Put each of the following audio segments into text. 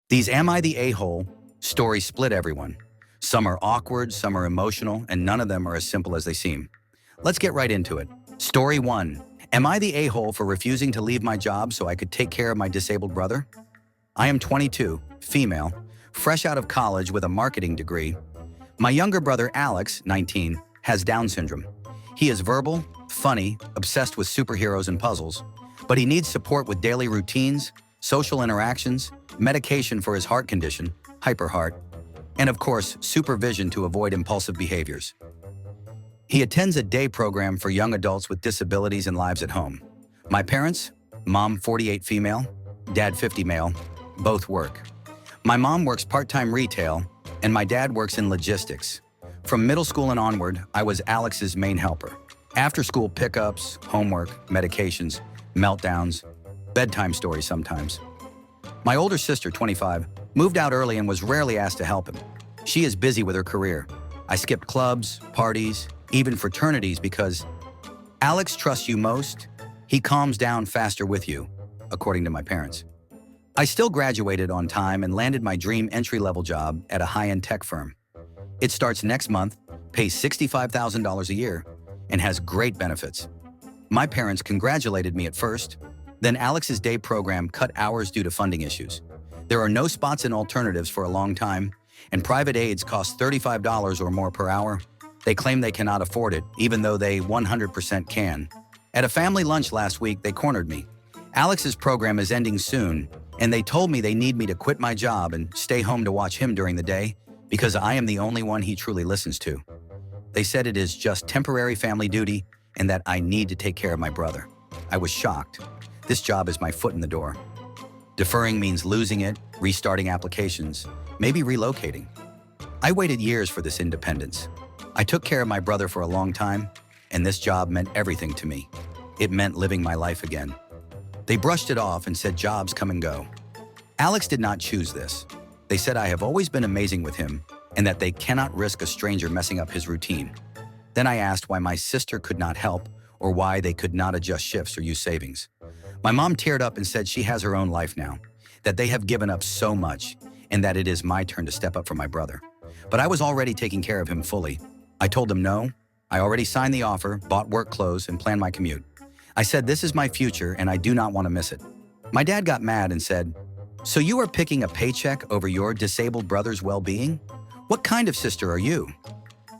These Am I the A-hole stories split everyone. Some are awkward, some are emotional, and none of them are as simple as they seem. Let's get right into it. Story 1. Am I the a-hole for refusing to leave my job so I could take care of my disabled brother? I am 22, female, fresh out of college with a marketing degree. My younger brother Alex, 19, has Down syndrome. He is verbal, funny, obsessed with superheroes and puzzles, but he needs support with daily routines, social interactions, medication for his heart condition, hyperheart, and of course, supervision to avoid impulsive behaviors. He attends a day program for young adults with disabilities and lives at home. My parents, mom 48 female, dad 50 male, both work. My mom works part-time retail, and my dad works in logistics. From middle school and onward, I was Alex's main helper. After-school pickups, homework, medications, meltdowns, bedtime stories sometimes. My older sister, 25, moved out early and was rarely asked to help him. She is busy with her career. I skipped clubs, parties, even fraternities because Alex trusts you most. He calms down faster with you, according to my parents. I still graduated on time and landed my dream entry-level job at a high-end tech firm. It starts next month, pays $65,000 a year, and has great benefits. My parents congratulated me at first, then Alex's day program cut hours due to funding issues. There are no spots in alternatives for a long time, and private aides cost $35 or more per hour. They claim they cannot afford it, even though they 100% can. At a family lunch last week, they cornered me. Alex's program is ending soon, and they told me they need me to quit my job and stay home to watch him during the day because I am the only one he truly listens to. They said it is just temporary family duty and that I need to take care of my brother. I was shocked. This job is my foot in the door. Deferring means losing it, restarting applications, maybe relocating. I waited years for this independence. I took care of my brother for a long time, and this job meant everything to me. It meant living my life again. They brushed it off and said jobs come and go. Alex did not choose this. They said I have always been amazing with him and that they cannot risk a stranger messing up his routine. Then I asked why my sister could not help or why they could not adjust shifts or use savings. My mom teared up and said she has her own life now, that they have given up so much, and that it is my turn to step up for my brother. But I was already taking care of him fully. I told them no. I already signed the offer, bought work clothes, and planned my commute. I said this is my future and I do not want to miss it. My dad got mad and said, "So you are picking a paycheck over your disabled brother's well-being? What kind of sister are you?"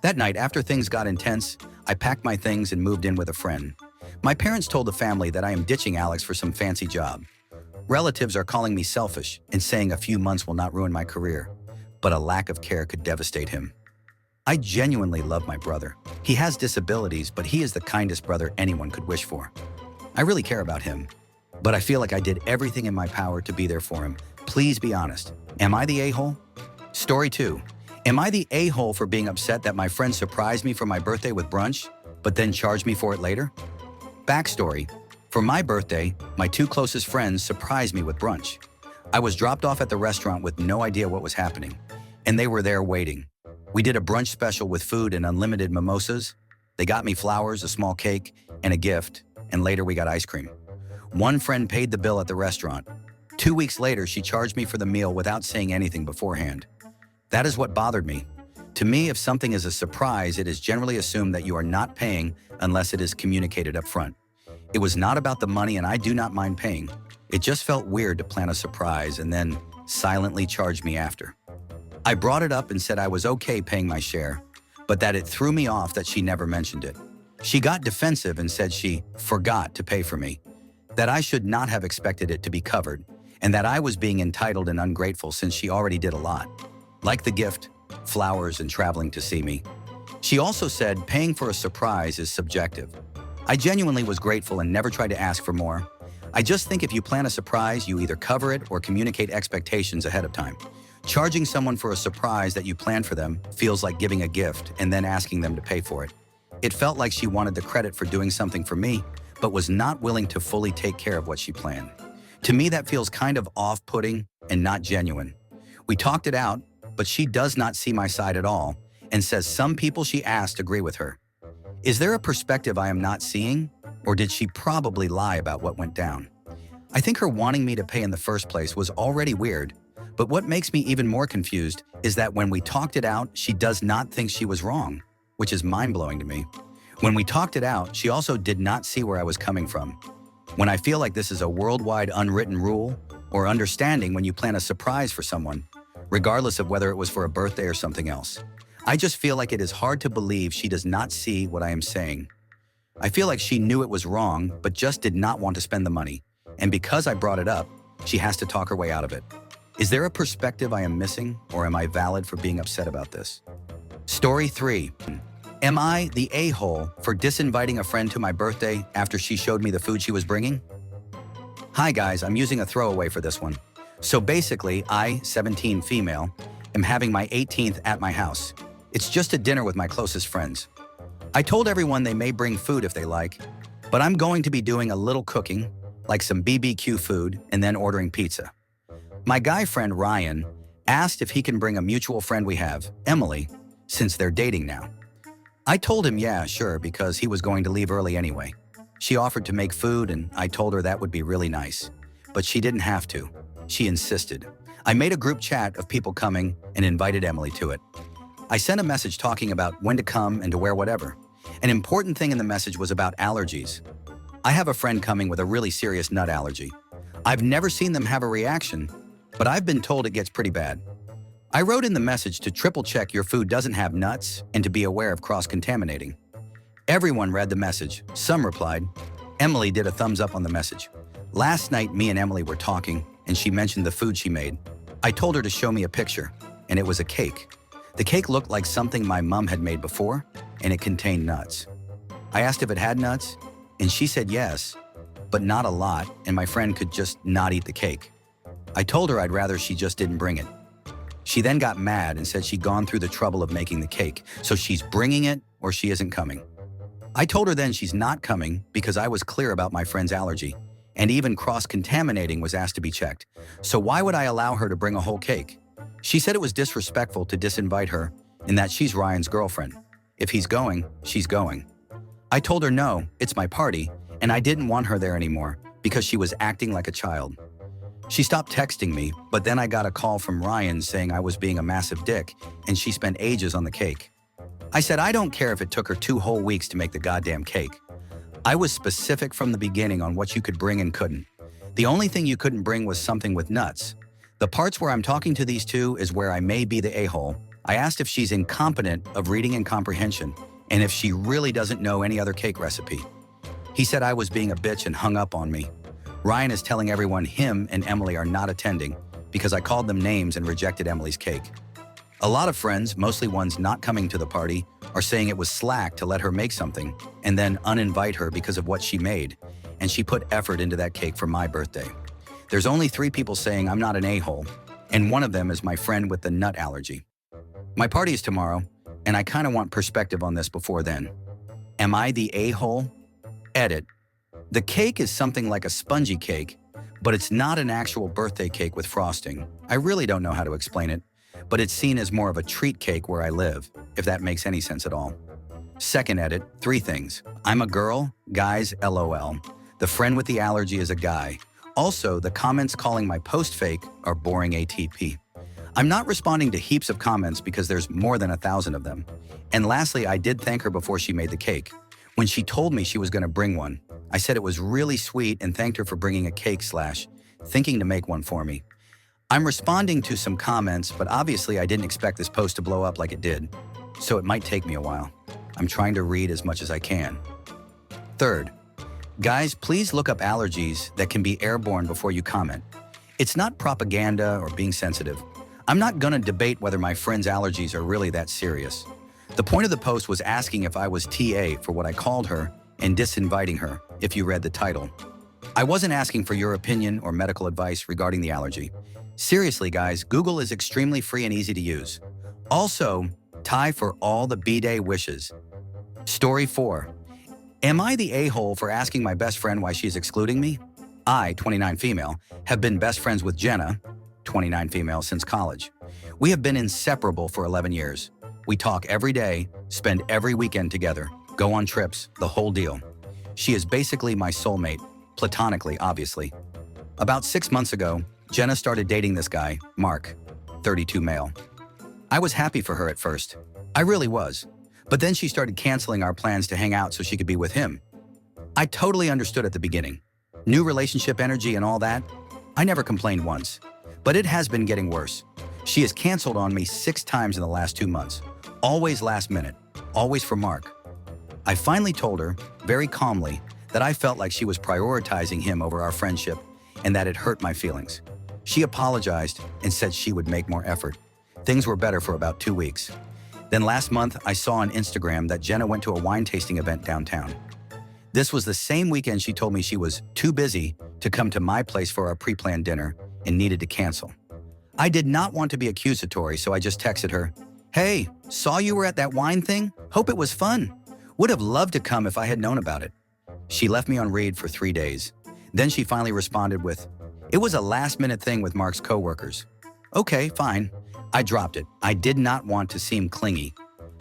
That night, after things got intense, I packed my things and moved in with a friend. My parents told the family that I am ditching Alex for some fancy job. Relatives are calling me selfish and saying a few months will not ruin my career, but a lack of care could devastate him. I genuinely love my brother. He has disabilities, but he is the kindest brother anyone could wish for. I really care about him, but I feel like I did everything in my power to be there for him. Please be honest. Am I the a-hole? Story 2. Am I the a-hole for being upset that my friend surprised me for my birthday with brunch, but then charged me for it later? Backstory. For my birthday, my 2 closest friends surprised me with brunch. I was dropped off at the restaurant with no idea what was happening, and they were there waiting. We did a brunch special with food and unlimited mimosas. They got me flowers, a small cake, and a gift, and later we got ice cream. One friend paid the bill at the restaurant. 2 weeks later, she charged me for the meal without saying anything beforehand. That is what bothered me. To me, if something is a surprise, it is generally assumed that you are not paying unless it is communicated up front. It was not about the money, and I do not mind paying. It just felt weird to plan a surprise and then silently charge me after. I brought it up and said I was okay paying my share, but that it threw me off that she never mentioned it. She got defensive and said she forgot to pay for me, that I should not have expected it to be covered, and that I was being entitled and ungrateful since she already did a lot, like the gift, flowers, and traveling to see me. She also said paying for a surprise is subjective. I genuinely was grateful and never tried to ask for more. I just think if you plan a surprise, you either cover it or communicate expectations ahead of time. Charging someone for a surprise that you planned for them feels like giving a gift and then asking them to pay for it. It felt like she wanted the credit for doing something for me, but was not willing to fully take care of what she planned. To me, that feels kind of off-putting and not genuine. We talked it out, but she does not see my side at all and says some people she asked agree with her. Is there a perspective I am not seeing, or did she probably lie about what went down? I think her wanting me to pay in the first place was already weird, But what makes me even more confused is that when we talked it out, she does not think she was wrong, which is mind-blowing to me. When we talked it out, she also did not see where I was coming from. When I feel like this is a worldwide unwritten rule or understanding when you plan a surprise for someone, regardless of whether it was for a birthday or something else. I just feel like it is hard to believe she does not see what I am saying. I feel like she knew it was wrong, but just did not want to spend the money. And because I brought it up, she has to talk her way out of it. Is there a perspective I am missing, or am I valid for being upset about this? Story 3. Am I the a-hole for disinviting a friend to my birthday after she showed me the food she was bringing? Hi guys, I'm using a throwaway for this one. So basically, I, 17 female, am having my 18th at my house. It's just a dinner with my closest friends. I told everyone they may bring food if they like, but I'm going to be doing a little cooking, like some BBQ food, and then ordering pizza. My guy friend Ryan asked if he can bring a mutual friend we have, Emily, since they're dating now. I told him yeah, sure, because he was going to leave early anyway. She offered to make food and I told her that would be really nice. But she didn't have to. She insisted. I made a group chat of people coming and invited Emily to it. I sent a message talking about when to come and to wear whatever. An important thing in the message was about allergies. I have a friend coming with a really serious nut allergy. I've never seen them have a reaction, but I've been told it gets pretty bad. I wrote in the message to triple check your food doesn't have nuts and to be aware of cross-contaminating. Everyone read the message. Some replied. Emily did a thumbs up on the message. Last night, me and Emily were talking, and she mentioned the food she made. I told her to show me a picture, and it was a cake. The cake looked like something my mom had made before, and it contained nuts. I asked if it had nuts, and she said yes, but not a lot, and my friend could just not eat the cake. I told her I'd rather she just didn't bring it. She then got mad and said she'd gone through the trouble of making the cake, so she's bringing it or she isn't coming. I told her then she's not coming because I was clear about my friend's allergy, and even cross-contaminating was asked to be checked. So why would I allow her to bring a whole cake? She said it was disrespectful to disinvite her and that she's Ryan's girlfriend. If he's going, she's going. I told her no, it's my party, and I didn't want her there anymore because she was acting like a child. She stopped texting me, but then I got a call from Ryan saying I was being a massive dick and she spent ages on the cake. I said I don't care if it took her 2 whole weeks to make the goddamn cake. I was specific from the beginning on what you could bring and couldn't. The only thing you couldn't bring was something with nuts. The parts where I'm talking to these two is where I may be the a-hole. I asked if she's incompetent of reading and comprehension and if she really doesn't know any other cake recipe. He said I was being a bitch and hung up on me. Ryan is telling everyone him and Emily are not attending because I called them names and rejected Emily's cake. A lot of friends, mostly ones not coming to the party, are saying it was slack to let her make something and then uninvite her because of what she made, and she put effort into that cake for my birthday. There's only 3 people saying I'm not an a-hole, and one of them is my friend with the nut allergy. My party is tomorrow, and I kind of want perspective on this before then. Am I the a-hole? Edit. The cake is something like a spongy cake, but it's not an actual birthday cake with frosting. I really don't know how to explain it, but it's seen as more of a treat cake where I live, if that makes any sense at all. Second edit, 3 things. I'm a girl, guys, LOL. The friend with the allergy is a guy. Also, the comments calling my post fake are boring ATP. I'm not responding to heaps of comments because there's more than 1,000 of them. And lastly, I did thank her before she made the cake. When she told me she was going to bring one, I said it was really sweet and thanked her for bringing a cake / thinking to make one for me. I'm responding to some comments, but obviously I didn't expect this post to blow up like it did, so it might take me a while. I'm trying to read as much as I can. Third, guys, please look up allergies that can be airborne before you comment. It's not propaganda or being sensitive. I'm not gonna debate whether my friend's allergies are really that serious. The point of the post was asking if I was TA for what I called her and disinviting her, if you read the title. I wasn't asking for your opinion or medical advice regarding the allergy. Seriously, guys, Google is extremely free and easy to use. Also, tie for all the B-Day wishes. Story 4. Am I the a-hole for asking my best friend why she's excluding me? I, 29 female, have been best friends with Jenna, 29 female, since college. We have been inseparable for 11 years. We talk every day, spend every weekend together, go on trips, the whole deal. She is basically my soulmate, platonically, obviously. About 6 months ago, Jenna started dating this guy, Mark, 32 male. I was happy for her at first. I really was. But then she started canceling our plans to hang out so she could be with him. I totally understood at the beginning. New relationship energy and all that. I never complained once. But it has been getting worse. She has canceled on me 6 times in the last 2 months. Always last minute. Always for Mark. I finally told her, very calmly, that I felt like she was prioritizing him over our friendship and that it hurt my feelings. She apologized and said she would make more effort. Things were better for about 2 weeks. Then last month, I saw on Instagram that Jenna went to a wine tasting event downtown. This was the same weekend she told me she was too busy to come to my place for our pre-planned dinner and needed to cancel. I did not want to be accusatory, so I just texted her, "Hey, saw you were at that wine thing? Hope it was fun. Would have loved to come if I had known about it." She left me on read for 3 days. Then she finally responded with, "It was a last-minute thing with Mark's coworkers." Okay, fine. I dropped it. I did not want to seem clingy.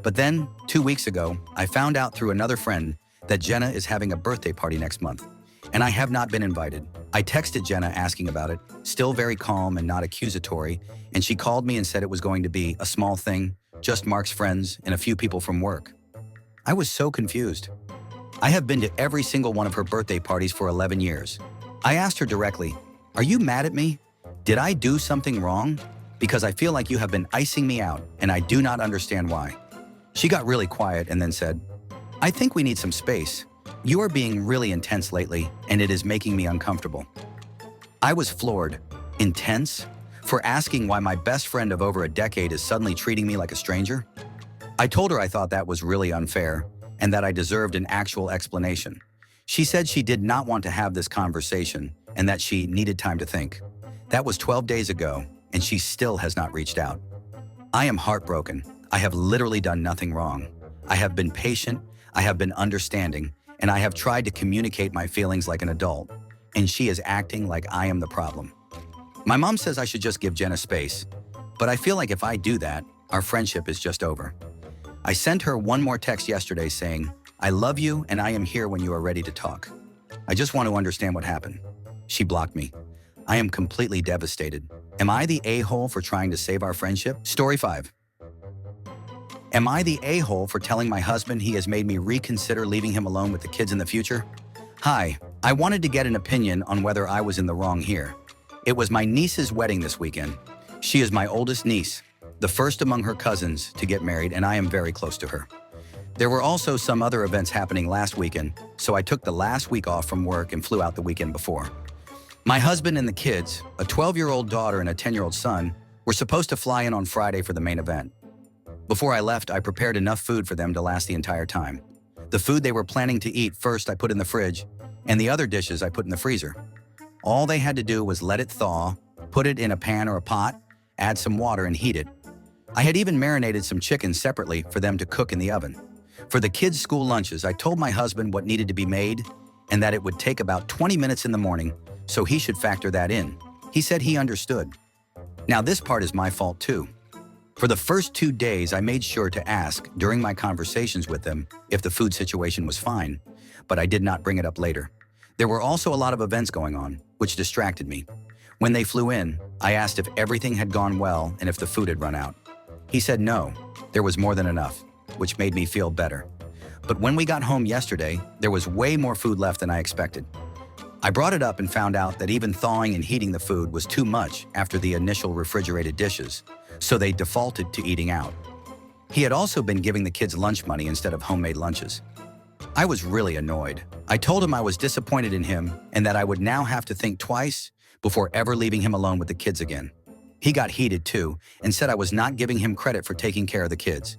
But then, 2 weeks ago, I found out through another friend that Jenna is having a birthday party next month, and I have not been invited. I texted Jenna asking about it, still very calm and not accusatory, and she called me and said it was going to be a small thing, just Mark's friends and a few people from work. I was so confused. I have been to every single one of her birthday parties for 11 years. I asked her directly, "Are you mad at me? Did I do something wrong? Because I feel like you have been icing me out, and I do not understand why." She got really quiet and then said, "I think we need some space. You are being really intense lately, and it is making me uncomfortable." I was floored. Intense? For asking why my best friend of over a decade is suddenly treating me like a stranger? I told her I thought that was really unfair, and that I deserved an actual explanation. She said she did not want to have this conversation, and that she needed time to think. That was 12 days ago, and she still has not reached out. I am heartbroken. I have literally done nothing wrong. I have been patient, I have been understanding, and I have tried to communicate my feelings like an adult, and she is acting like I am the problem. My mom says I should just give Jenna space, but I feel like if I do that, our friendship is just over. I sent her one more text yesterday saying, "I love you and I am here when you are ready to talk. I just want to understand what happened." She blocked me. I am completely devastated. Am I the a-hole for trying to save our friendship? Story 5. Am I the a-hole for telling my husband he has made me reconsider leaving him alone with the kids in the future? Hi, I wanted to get an opinion on whether I was in the wrong here. It was my niece's wedding this weekend. She is my oldest niece, the first among her cousins to get married, and I am very close to her. There were also some other events happening last weekend, so I took the last week off from work and flew out the weekend before. My husband and the kids, a 12-year-old daughter and a 10-year-old son, were supposed to fly in on Friday for the main event. Before I left, I prepared enough food for them to last the entire time. The food they were planning to eat first I put in the fridge, and the other dishes I put in the freezer. All they had to do was let it thaw, put it in a pan or a pot, add some water and heat it. I had even marinated some chicken separately for them to cook in the oven. For the kids' school lunches, I told my husband what needed to be made and that it would take about 20 minutes in the morning, so he should factor that in. He said he understood. Now this part is my fault too. For the first 2 days, I made sure to ask during my conversations with them if the food situation was fine, but I did not bring it up later. There were also a lot of events going on, which distracted me. When they flew in, I asked if everything had gone well and if the food had run out. He said no, there was more than enough, which made me feel better. But when we got home yesterday, there was way more food left than I expected. I brought it up and found out that even thawing and heating the food was too much after the initial refrigerated dishes, so they defaulted to eating out. He had also been giving the kids lunch money instead of homemade lunches. I was really annoyed. I told him I was disappointed in him and that I would now have to think twice before ever leaving him alone with the kids again. He got heated too and said I was not giving him credit for taking care of the kids.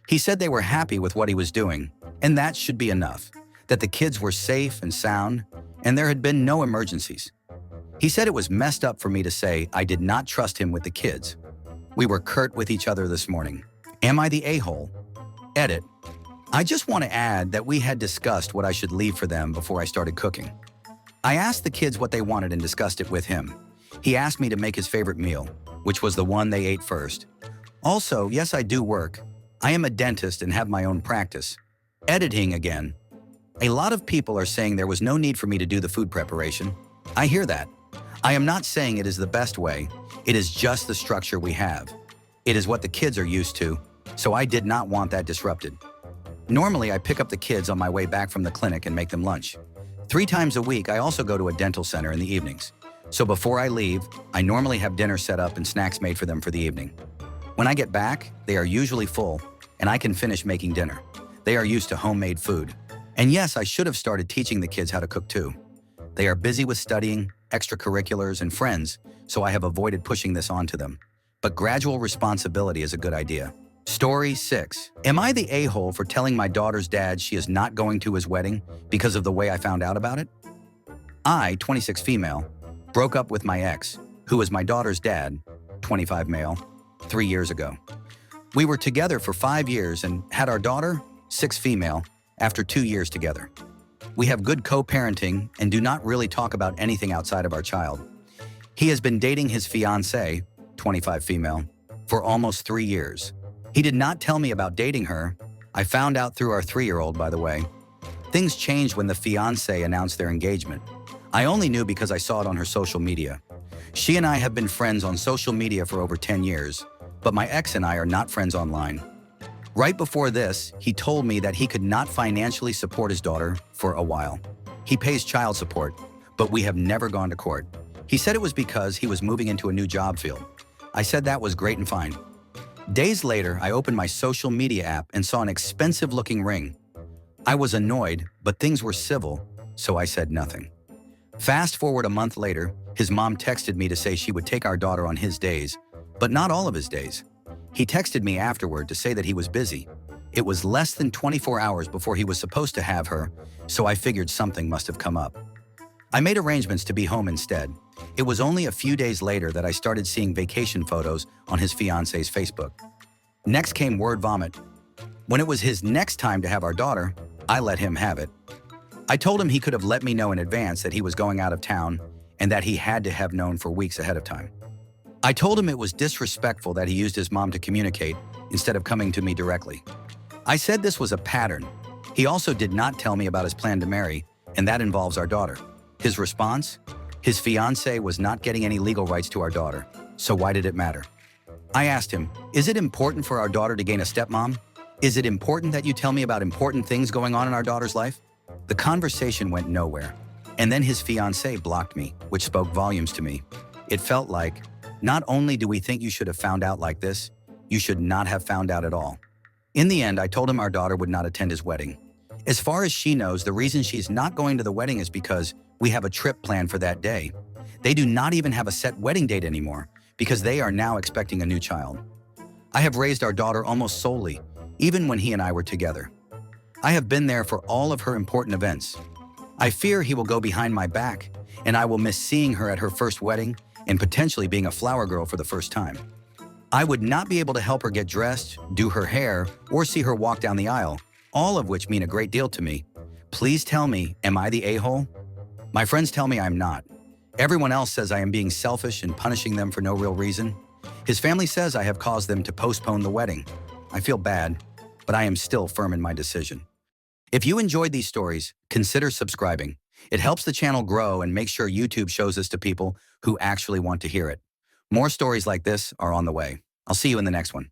He said they were happy with what he was doing, and that should be enough, that the kids were safe and sound, and there had been no emergencies. He said it was messed up for me to say I did not trust him with the kids. We were curt with each other this morning. Am I the a-hole? Edit. I just want to add that we had discussed what I should leave for them before I started cooking. I asked the kids what they wanted and discussed it with him. He asked me to make his favorite meal, which was the one they ate first. Also, yes, I do work. I am a dentist and have my own practice. Editing again. A lot of people are saying there was no need for me to do the food preparation. I hear that. I am not saying it is the best way, it is just the structure we have. It is what the kids are used to, so I did not want that disrupted. Normally, I pick up the kids on my way back from the clinic and make them lunch. 3 times a week, I also go to a dental center in the evenings. So before I leave, I normally have dinner set up and snacks made for them for the evening. When I get back, they are usually full, and I can finish making dinner. They are used to homemade food. And yes, I should have started teaching the kids how to cook too. They are busy with studying, extracurriculars, and friends, so I have avoided pushing this onto them. But gradual responsibility is a good idea. Story 6. Am I the a-hole for telling my daughter's dad she is not going to his wedding because of the way I found out about it? I, 26 female, broke up with my ex, who is my daughter's dad, 25 male, 3 years ago. We were together for 5 years and had our daughter, 6 female, after 2 years together. We have good co-parenting and do not really talk about anything outside of our child. He has been dating his fiancée, 25 female, for almost 3 years. He did not tell me about dating her. I found out through our 3-year-old, by the way. Things changed when the fiancé announced their engagement. I only knew because I saw it on her social media. She and I have been friends on social media for over 10 years, but my ex and I are not friends online. Right before this, he told me that he could not financially support his daughter for a while. He pays child support, but we have never gone to court. He said it was because he was moving into a new job field. I said that was great and fine. Days later, I opened my social media app and saw an expensive-looking ring. I was annoyed, but things were civil, so I said nothing. Fast forward a month later, his mom texted me to say she would take our daughter on his days, but not all of his days. He texted me afterward to say that he was busy. It was less than 24 hours before he was supposed to have her, so I figured something must have come up. I made arrangements to be home instead. It was only a few days later that I started seeing vacation photos on his fiancé's Facebook. Next came word vomit. When it was his next time to have our daughter, I let him have it. I told him he could have let me know in advance that he was going out of town and that he had to have known for weeks ahead of time. I told him it was disrespectful that he used his mom to communicate instead of coming to me directly. I said this was a pattern. He also did not tell me about his plan to marry, and that involves our daughter. His response? His fiancée was not getting any legal rights to our daughter, so why did it matter? I asked him, is it important for our daughter to gain a stepmom? Is it important that you tell me about important things going on in our daughter's life? The conversation went nowhere, and then his fiancée blocked me, which spoke volumes to me. It felt like, not only do we think you should have found out like this, you should not have found out at all. In the end, I told him our daughter would not attend his wedding. As far as she knows, the reason she's not going to the wedding is because we have a trip planned for that day. They do not even have a set wedding date anymore because they are now expecting a new child. I have raised our daughter almost solely, even when he and I were together. I have been there for all of her important events. I fear he will go behind my back, and I will miss seeing her at her first wedding and potentially being a flower girl for the first time. I would not be able to help her get dressed, do her hair, or see her walk down the aisle, all of which mean a great deal to me. Please tell me, am I the a-hole? My friends tell me I'm not. Everyone else says I am being selfish and punishing them for no real reason. His family says I have caused them to postpone the wedding. I feel bad, but I am still firm in my decision. If you enjoyed these stories, consider subscribing. It helps the channel grow and makes sure YouTube shows us to people who actually want to hear it. More stories like this are on the way. I'll see you in the next one.